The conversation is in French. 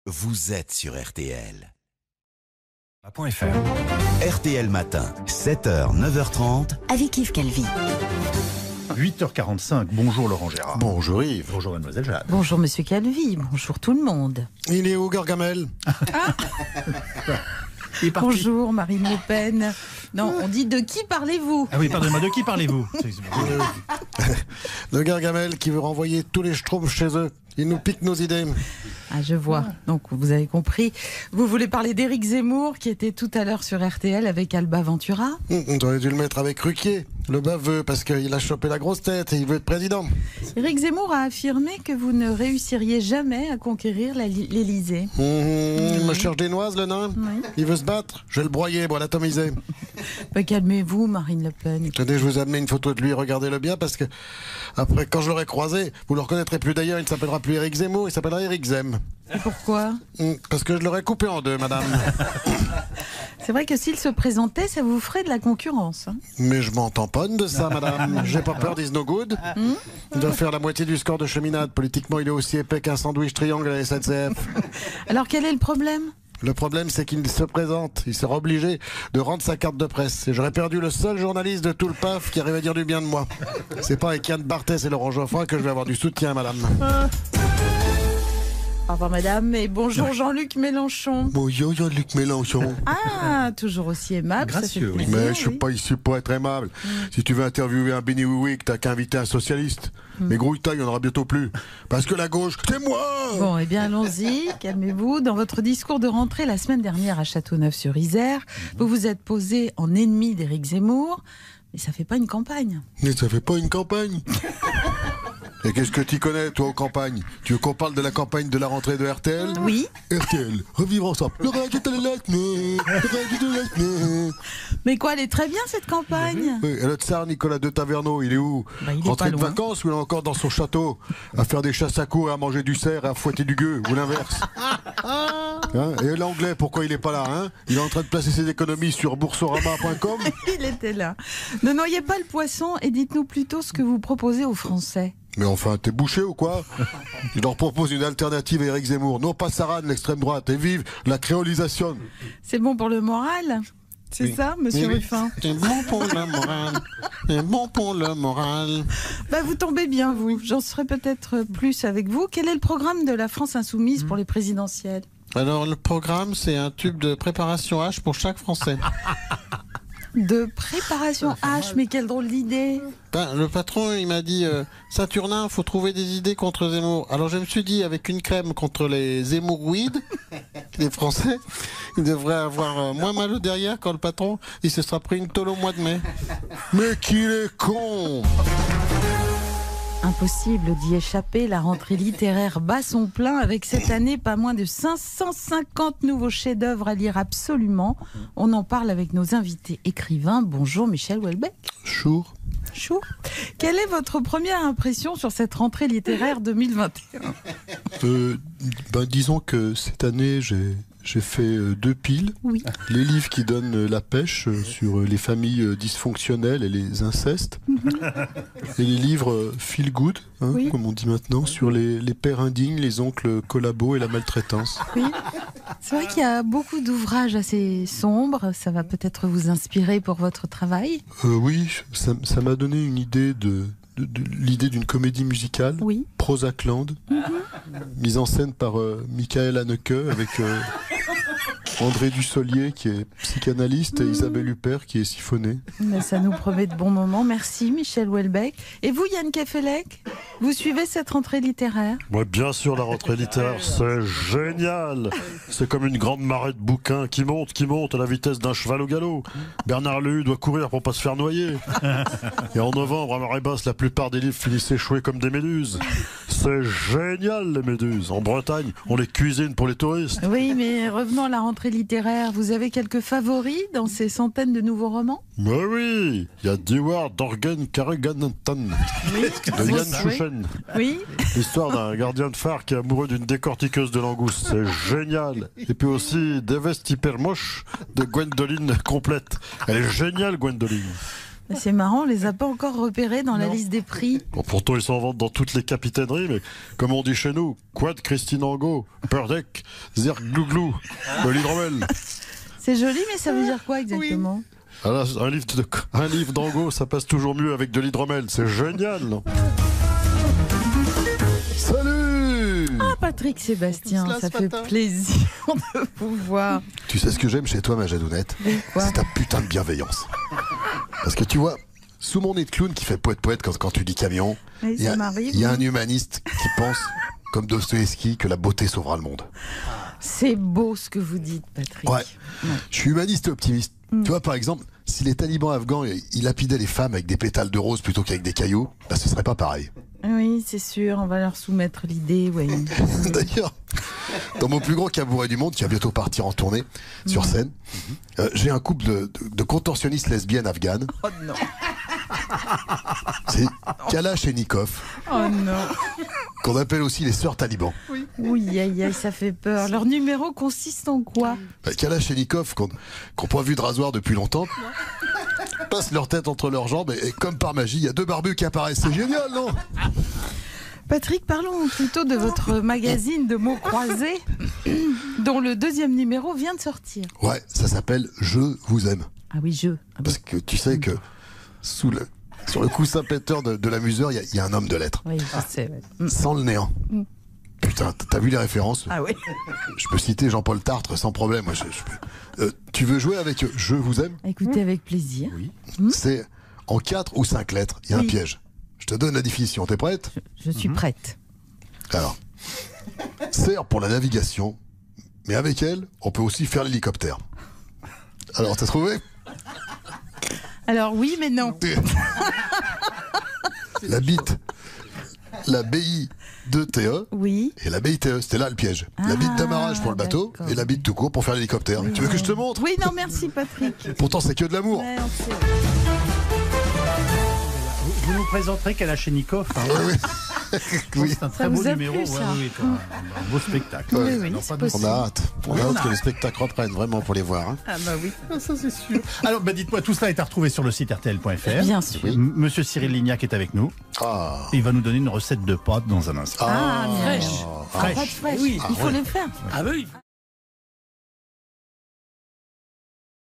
Vous êtes sur RTL. .fr. RTL Matin, 7h, 9h30. Avec Yves Calvi. 8h45. Bonjour Laurent Gérard. Bonjour Yves. Bonjour Mademoiselle Jade. Bonjour Monsieur Calvi, bonjour tout le monde. Il est où Gargamel? Il est parti. Bonjour Marine Le Pen. Non, on dit de qui parlez-vous? Ah oui, pardonnez-moi, de qui parlez-vous? Le Gargamel qui veut renvoyer tous les schtroumpfs chez eux. Il nous pique nos idées. Ah, je vois. Donc, vous avez compris. Vous voulez parler d'Éric Zemmour, qui était tout à l'heure sur RTL avec Alba Ventura. On aurait dû le mettre avec Ruquier. Le baveux, parce qu'il a chopé la grosse tête et il veut être président. Éric Zemmour a affirmé que vous ne réussiriez jamais à conquérir l'Élysée. Il me cherche des noises, le nain. Oui. Il veut se battre. Je vais le broyer, moi, l'atomiser. Calmez-vous, Marine Le Pen. Tenez, je vous ai amené une photo de lui. Regardez-le bien, parce que après, quand je l'aurai croisé, vous le reconnaîtrez plus d'ailleurs. Il ne s'appellera plus Éric Zemmour, il s'appellera Éric Zem. Et pourquoi? Parce que je l'aurais coupé en deux, madame. C'est vrai que s'il se présentait, ça vous ferait de la concurrence. Hein. Mais je m'en tamponne de ça, madame. J'ai pas peur, dis no good. Il doit faire la moitié du score de cheminade. Politiquement, il est aussi épais qu'un sandwich triangle à la SNCF. Alors quel est le problème? Le problème, c'est qu'il se présente. Il sera obligé de rendre sa carte de presse. Et j'aurais perdu le seul journaliste de tout le PAF qui arrive à dire du bien de moi. C'est pas avec Yann Barthès et Laurent Geoffroy que je vais avoir du soutien, madame. Au revoir madame et bonjour Jean-Luc Mélenchon. Bonjour Jean-Luc Mélenchon. Ah, toujours aussi aimable. Gracieux, ça fait oui. plaisir, Mais je suis pas ici pour être aimable. Si tu veux interviewer un Benny Wiwick, t'as qu'à inviter un socialiste. Mais grouille-ta, il y en aura bientôt plus. Parce que la gauche, c'est moi. Bon, eh bien, allons-y, calmez-vous. Dans votre discours de rentrée la semaine dernière à Châteauneuf-sur-Isère, vous vous êtes posé en ennemi d'Éric Zemmour, mais ça fait pas une campagne. Mais ça fait pas une campagne. Et qu'est-ce que tu connais, toi, aux campagnes? Tu veux qu'on parle de la campagne de la rentrée de RTL? Oui. RTL, revivre ensemble. Le radio de Mais quoi, elle est très bien cette campagne. Oui, et le tsar Nicolas de Taverneau, il est où? Bah, il est Rentré pas de loin. vacances ou il est encore dans son château à faire des chasses à cour et à manger du cerf et à fouetter du gueux, ou l'inverse? Hein, et l'anglais, pourquoi il est pas là, hein? Il est en train de placer ses économies sur boursorama.com. Il était là. Ne noyez pas le poisson et dites-nous plutôt ce que vous proposez aux Français. Mais enfin, t'es bouché ou quoi? Il leur propose une alternative à Éric Zemmour. Non pas Sarah de l'extrême droite. Et vive la créolisation. C'est bon pour le moral? C'est ça, monsieur Ruffin? C'est bon pour le moral. C'est bon pour le moral. Bah, vous tombez bien, vous. J'en serai peut-être plus avec vous. Quel est le programme de la France Insoumise pour les présidentielles? Alors, le programme, c'est un tube de préparation H pour chaque Français. De préparation H, mais quelle drôle d'idée! Ben, le patron, il m'a dit Saturnin, faut trouver des idées contre Zemmour. Alors je me suis dit, avec une crème contre les Zemmouroïdes, les Français, ils devraient avoir moins mal au derrière quand le patron, il se sera pris une tôle au mois de mai. Mais qu'il est con! Impossible d'y échapper, la rentrée littéraire bat son plein avec cette année pas moins de 550 nouveaux chefs-d'œuvre à lire absolument. On en parle avec nos invités écrivains. Bonjour Michel Houellebecq. Chour. Chou. Quelle est votre première impression sur cette rentrée littéraire 2021? Disons que cette année, j'ai fait 2 piles. Oui. Les livres qui donnent la pêche sur les familles dysfonctionnelles et les incestes. Et les livres feel good, Oui. comme on dit maintenant, sur les pères indignes, les oncles collabos et la maltraitance. Oui. C'est vrai qu'il y a beaucoup d'ouvrages assez sombres. Ça va peut-être vous inspirer pour votre travail. Oui, ça m'a donné une idée de l'idée d'une comédie musicale, Oui. Prozacland, mise en scène par Michael Haneke avec André Dussolier qui est psychanalyste et Isabelle Huppert qui est siphonnée. Mais ça nous promet de bons moments. Merci Michel Houellebecq. Et vous Yann Kefelec, vous suivez cette rentrée littéraire? Ouais, bien sûr, la rentrée littéraire, c'est génial. C'est comme une grande marée de bouquins qui monte à la vitesse d'un cheval au galop. Bernard Lehu doit courir pour pas se faire noyer. Et en novembre, à marée basse, la plupart des livres finissent échoués comme des méduses. C'est génial, les méduses. En Bretagne, on les cuisine pour les touristes. Oui, mais revenons à la rentrée littéraire. Vous avez quelques favoris dans ces centaines de nouveaux romans? Mais oui, il y a Dewar Dorgen Karreganantan de Yann Chouchen. Oui. L'histoire d'un gardien de phare qui est amoureux d'une décortiqueuse de langoustes, c'est génial. Et puis aussi Devest hyper moche de Gwendoline complète. Elle est géniale, Gwendoline. C'est marrant, on les a pas encore repérés dans la liste des prix. Bon, pourtant, ils sont en vente dans toutes les capitaineries, mais comme on dit chez nous, Quad Christine Angot, Perdec, Zerg Glouglou, de l'hydromel. C'est joli, mais ça veut dire quoi exactement? Alors, un livre d'Angot, ça passe toujours mieux avec de l'hydromel. C'est génial, non? Salut! Ah, Patrick Sébastien, Cela ça ce fait matin. plaisir de vous voir. Tu sais ce que j'aime chez toi, ma Jadounette? Quoi? C'est ta putain de bienveillance. Parce que tu vois, sous mon nez de clown qui fait poète-poète quand tu dis camion, Oui, il y ça a- m'arrive. il y a un humaniste qui pense, comme Dostoïevski, que la beauté sauvera le monde. C'est beau ce que vous dites, Patrick. Ouais. Je suis humaniste et optimiste. Tu vois, par exemple, si les talibans afghans ils lapidaient les femmes avec des pétales de rose plutôt qu'avec des cailloux, bah ce serait pas pareil. Oui, c'est sûr, on va leur soumettre l'idée, oui. D'ailleurs, dans mon plus grand cabaret du monde, qui va bientôt partir en tournée sur scène, j'ai un couple de contorsionnistes lesbiennes afghanes. Oh non. C'est Kalash et Nikov, Oh non. qu'on appelle aussi les sœurs talibans. Oui, aïe, aïe, ça fait peur. Leur numéro consiste en quoi? Kalash et Nikov, qu'on n'ont pas vu de rasoir depuis longtemps, passent leur tête entre leurs jambes et comme par magie, il y a deux barbus qui apparaissent. C'est génial, non? Patrick, parlons plutôt de votre magazine de mots croisés, dont le 2e numéro vient de sortir. Ouais, ça s'appelle Je vous aime. Ah oui, Ah bon. Parce que tu sais que sur le coussin péteur de l'amuseur, il y a un homme de lettres. Oui, je sais. Ouais. Sans le néant. Putain, t'as vu les références? Ah oui. Je peux citer Jean-Paul Tartre sans problème. Moi, je peux. Tu veux jouer avec Je vous aime? Écoutez avec plaisir. C'est en 4 ou 5 lettres. Il y a un Oui. piège. Je te donne la définition. T'es prête? Je suis prête. Alors, sert pour la navigation, mais avec elle, on peut aussi faire l'hélicoptère. Alors, t'as trouvé? Alors oui, mais non. La bite, la BI2TE Oui. et la BITE, c'était là le piège. La bite d'amarrage pour le bateau d'accord. et la bite tout court pour faire l'hélicoptère. Tu veux que je te montre? Oui, non, merci Patrick. Pourtant, c'est que de l'amour. Ouais, on sait. Vous nous présenterez Kalachnikov. Hein. Oui, oui. C'est un Ça très beau vous a numéro. plu, ça Un beau spectacle. Oui, oui, Non, c'est pas de- possible. On a hâte. On a hâte que les spectacles reprennent vraiment pour les voir. Hein. Ah bah oui. Ça, c'est sûr. Alors, dites-moi, tout cela est à retrouver sur le site rtl.fr. Bien sûr. Monsieur Cyril Lignac est avec nous. Ah. Et il va nous donner une recette de pâtes dans un instant. Ah, Fraîche. Ah, pas de fraîche. Il faut les faire. Ah oui.